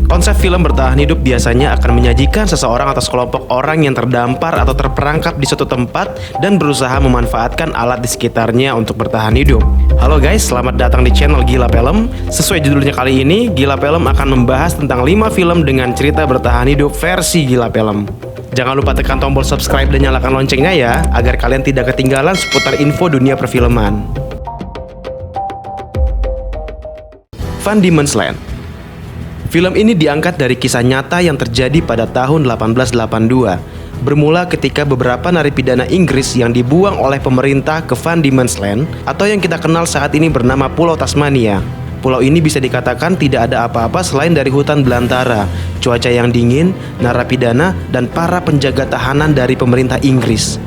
Konsep film bertahan hidup biasanya akan menyajikan seseorang atau sekelompok orang yang terdampar atau terperangkap di suatu tempat dan berusaha memanfaatkan alat di sekitarnya untuk bertahan hidup. Halo guys, selamat datang di channel Gila Film. Sesuai judulnya kali ini, Gila Film akan membahas tentang 5 film dengan cerita bertahan hidup versi Gila Film. Jangan lupa tekan tombol subscribe dan nyalakan loncengnya ya, agar kalian tidak ketinggalan seputar info dunia perfilman. Van Diemen's Land. Film ini diangkat dari kisah nyata yang terjadi pada tahun 1882. Bermula ketika beberapa narapidana Inggris yang dibuang oleh pemerintah ke Van Diemen's Land atau yang kita kenal saat ini bernama Pulau Tasmania. Pulau ini bisa dikatakan tidak ada apa-apa selain dari hutan belantara, cuaca yang dingin, narapidana, dan para penjaga tahanan dari pemerintah Inggris.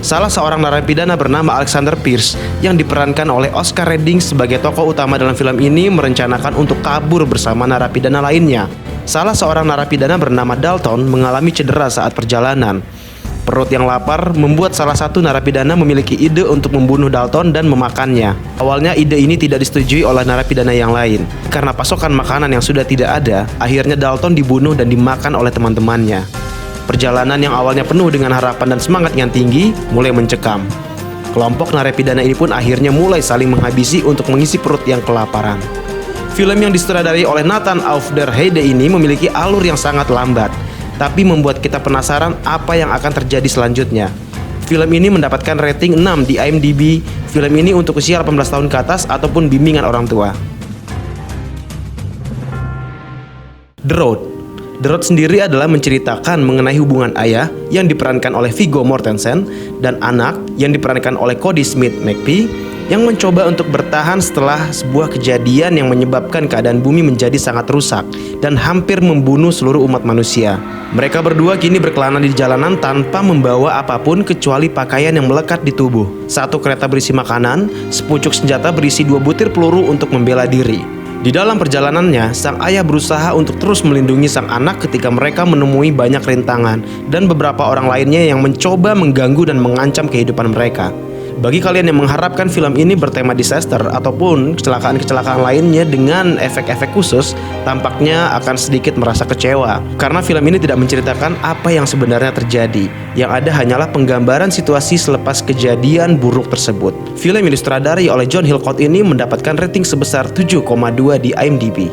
Salah seorang narapidana bernama Alexander Pierce yang diperankan oleh Oscar Redding sebagai tokoh utama dalam film ini merencanakan untuk kabur bersama narapidana lainnya. Salah seorang narapidana bernama Dalton mengalami cedera saat perjalanan. Perut yang lapar membuat salah satu narapidana memiliki ide untuk membunuh Dalton dan memakannya. Awalnya ide ini tidak disetujui oleh narapidana yang lain. Karena pasokan makanan yang sudah tidak ada, akhirnya Dalton dibunuh dan dimakan oleh teman-temannya. Perjalanan yang awalnya penuh dengan harapan dan semangat yang tinggi mulai mencekam. Kelompok narapidana ini pun akhirnya mulai saling menghabisi untuk mengisi perut yang kelaparan. Film yang disutradarai oleh Nathan Auf der Heide ini memiliki alur yang sangat lambat, tapi membuat kita penasaran apa yang akan terjadi selanjutnya. Film ini mendapatkan rating 6 di IMDb. Film ini untuk usia 18 tahun ke atas ataupun bimbingan orang tua. The Road. The Road sendiri adalah menceritakan mengenai hubungan ayah yang diperankan oleh Viggo Mortensen dan anak yang diperankan oleh Kodi Smit-McPhee yang mencoba untuk bertahan setelah sebuah kejadian yang menyebabkan keadaan bumi menjadi sangat rusak dan hampir membunuh seluruh umat manusia. Mereka berdua kini berkelana di jalanan tanpa membawa apapun kecuali pakaian yang melekat di tubuh. Satu kereta berisi makanan, sepucuk senjata berisi 2 butir peluru untuk membela diri. Di dalam perjalanannya, sang ayah berusaha untuk terus melindungi sang anak ketika mereka menemui banyak rintangan dan beberapa orang lainnya yang mencoba mengganggu dan mengancam kehidupan mereka. Bagi kalian yang mengharapkan film ini bertema disaster ataupun kecelakaan-kecelakaan lainnya dengan efek-efek khusus, tampaknya akan sedikit merasa kecewa karena film ini tidak menceritakan apa yang sebenarnya terjadi. Yang ada hanyalah penggambaran situasi selepas kejadian buruk tersebut. Film yang disutradarai oleh John Hillcoat ini mendapatkan rating sebesar 7,2 di IMDb.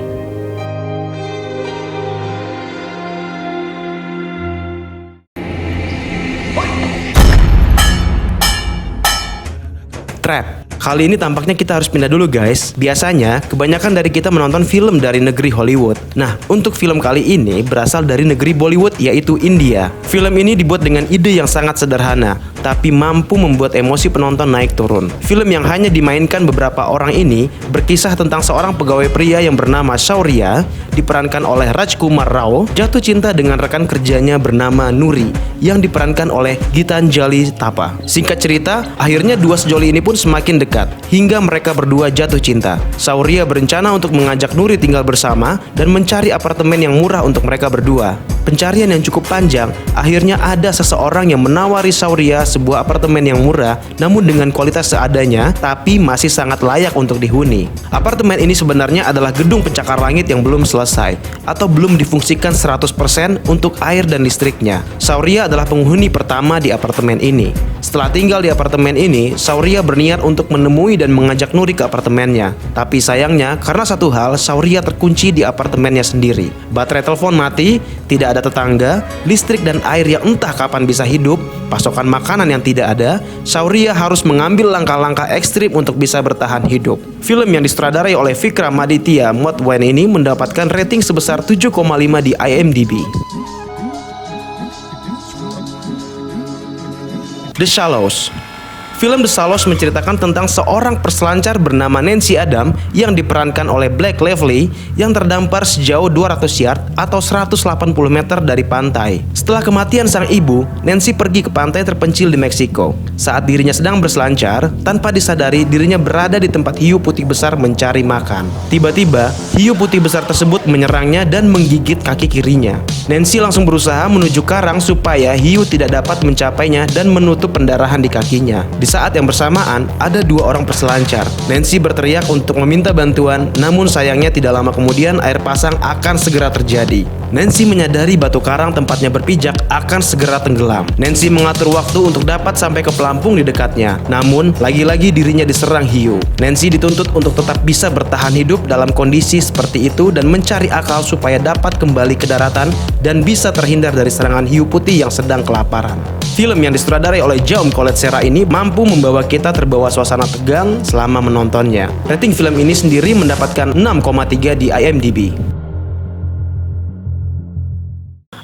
Trap. Kali ini tampaknya kita harus pindah dulu guys. Biasanya kebanyakan dari kita menonton film dari negeri Hollywood. Nah, untuk film kali ini berasal dari negeri Bollywood, yaitu India. Film ini dibuat dengan ide yang sangat sederhana, tapi mampu membuat emosi penonton naik turun. Film yang hanya dimainkan beberapa orang ini berkisah tentang seorang pegawai pria yang bernama Shaurya, diperankan oleh Rajkumar Rao, jatuh cinta dengan rekan kerjanya bernama Nuri, yang diperankan oleh Gitanjali Thapa. Singkat cerita, akhirnya dua sejoli ini pun semakin dekat hingga mereka berdua jatuh cinta. Shaurya berencana untuk mengajak Nuri tinggal bersama dan mencari apartemen yang murah untuk mereka berdua. Pencarian yang cukup panjang, akhirnya ada seseorang yang menawari Shaurya sebuah apartemen yang murah namun dengan kualitas seadanya, tapi masih sangat layak untuk dihuni. Apartemen ini sebenarnya adalah gedung pencakar langit yang belum selesai atau belum difungsikan 100% untuk air dan listriknya. Shaurya adalah penghuni pertama di apartemen ini. Setelah tinggal di apartemen ini, Shaurya berniat untuk menemui dan mengajak Nuri ke apartemennya. Tapi sayangnya, karena satu hal, Shaurya terkunci di apartemennya sendiri. Baterai telepon mati, tidak ada tetangga, listrik dan air yang entah kapan bisa hidup, pasokan makanan yang tidak ada. Shaurya harus mengambil langkah-langkah ekstrim untuk bisa bertahan hidup. Film yang disutradarai oleh Vikramaditya Motwan ini mendapatkan rating sebesar 7,5 di IMDb. The Shallows. Film The Shallows menceritakan tentang seorang perselancar bernama Nancy Adam yang diperankan oleh Blake Lively yang terdampar sejauh 200 yard atau 180 meter dari pantai. Setelah kematian sang ibu, Nancy pergi ke pantai terpencil di Meksiko. Saat dirinya sedang berselancar, tanpa disadari dirinya berada di tempat hiu putih besar mencari makan. Tiba-tiba, hiu putih besar tersebut menyerangnya dan menggigit kaki kirinya. Nancy langsung berusaha menuju karang supaya hiu tidak dapat mencapainya dan menutup pendarahan di kakinya. Di saat yang bersamaan, ada 2 orang peselancar. Nancy berteriak untuk meminta bantuan, namun sayangnya tidak lama kemudian air pasang akan segera terjadi. Nancy menyadari batu karang tempatnya berpijak akan segera tenggelam. Nancy mengatur waktu untuk dapat sampai ke pelampung di dekatnya. Namun, lagi-lagi dirinya diserang hiu. Nancy dituntut untuk tetap bisa bertahan hidup dalam kondisi seperti itu dan mencari akal supaya dapat kembali ke daratan dan bisa terhindar dari serangan hiu putih yang sedang kelaparan. Film yang disutradarai oleh Jaume Collet-Serra ini mampu membawa kita terbawa suasana tegang selama menontonnya. Rating film ini sendiri mendapatkan 6,3 di IMDb.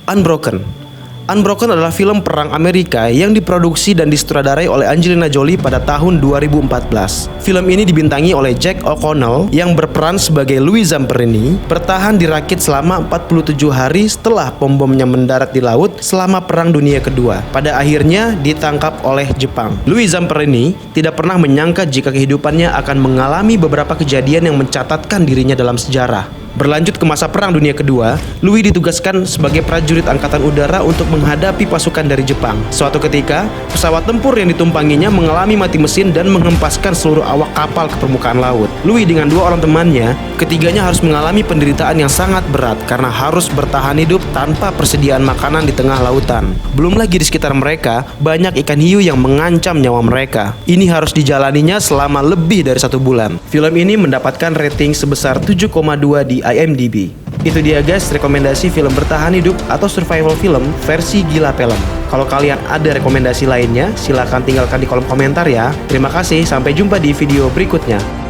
Unbroken adalah film perang Amerika yang diproduksi dan disutradarai oleh Angelina Jolie pada tahun 2014. Film ini dibintangi oleh Jack O'Connell yang berperan sebagai Louis Zamperini, bertahan dirakit selama 47 hari setelah bom-bomnya mendarat di laut selama Perang Dunia Kedua. Pada akhirnya ditangkap oleh Jepang. Louis Zamperini tidak pernah menyangka jika kehidupannya akan mengalami beberapa kejadian yang mencatatkan dirinya dalam sejarah. Berlanjut ke masa Perang Dunia Kedua, Louis ditugaskan sebagai prajurit angkatan udara untuk menghadapi pasukan dari Jepang. Suatu ketika, pesawat tempur yang ditumpanginya mengalami mati mesin dan menghempaskan seluruh awak kapal ke permukaan laut. Louis dengan 2 orang temannya, ketiganya harus mengalami penderitaan yang sangat berat karena harus bertahan hidup tanpa persediaan makanan di tengah lautan. Belum lagi di sekitar mereka, banyak ikan hiu yang mengancam nyawa mereka. Ini harus dijalaninya selama lebih dari 1 bulan. Film ini mendapatkan rating sebesar 7,2 di IMDb. Itu dia guys, rekomendasi film bertahan hidup atau survival film versi Gila Film. Kalau kalian ada rekomendasi lainnya, silahkan tinggalkan di kolom komentar ya. Terima kasih, sampai jumpa di video berikutnya.